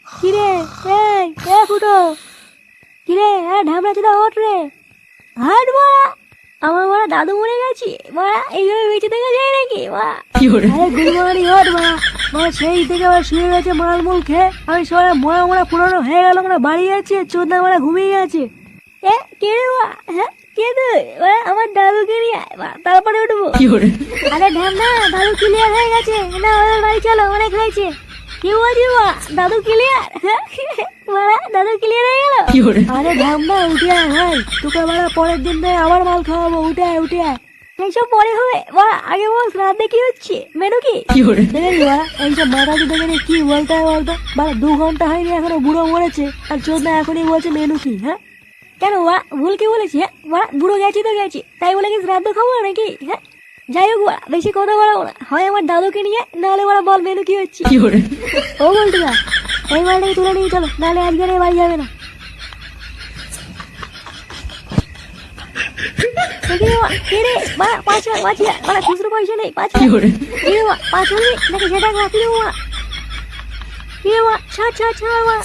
কিরে এই ফুটো কিরে ঢামড়া চোদা ওঠ রে। হাট মারা আমার মারা দাদু মরে গেছি মারা, এইভাবে বেঁচে থেকে যায় নাকি মা? আরে গুলমারি ওঠ মারা, মারা সেই থেকে আবার শুয়ে গেছে মালমুল খেয়ে। আমি সবাই মরা মরা পুরনো হয়ে গেল, আমরা বাড়ি যাচ্ছি, চোদনা মারা ঘুমিয়ে গেছে। কে রে মা? হ্যাঁ কে তুই? আমার দাদুকে নিয়ে আয় মা, তারপরে উঠবো। আরে ঢ্যামনা দাদু ক্লিয়ার হয়ে গেছে না, ওদের বাড়ি চলো, অনেক হয়েছে। কি বলছি মা, দাদু ক্লিয়ার? মারা দাদু ক্লিয়ার হয়ে গেল? আরে ঢ্যামনা উঠে আয় ভাই, তোকে মারা পরের দিন আবার মাল খাওয়াবো, উঠে আয় উঠে আয়। এইসব পরে হবে মারা, আগে বল রাতে কি হচ্ছে, মেনু কি? দেখেছি মারা এইসব মাথা কি দেখে কি বলতে হয় বলতো মারা, 2 ঘন্টা হয়নি এখনো বুড়ো মরেছে আর চোদনা এখনই বলছে মেনু কি। হ্যাঁ কেন ওরা ভুল কি বলেছি? হ্যাঁ ওরা বুড়ো গেছি তো গেছি, তাই বলে কি শ্রাদ্ধ খাবো নাকি? হ্যাঁ যাই হোক ওরা বেশি কথা বলাবো না, হয় আমার দাদুকে নিয়ে, নাহলে ওরা বল মেনু কি হচ্ছে। ও বলতে না এই মালটাকে তুলে নিয়ে চলো, নাহলে আজকে বাড়ি যাবে না। খুচরো পয়সা নেই, 5 নাকি সেটা রাখি দেবো মা। ছাড় ছাড় ছাড় মা।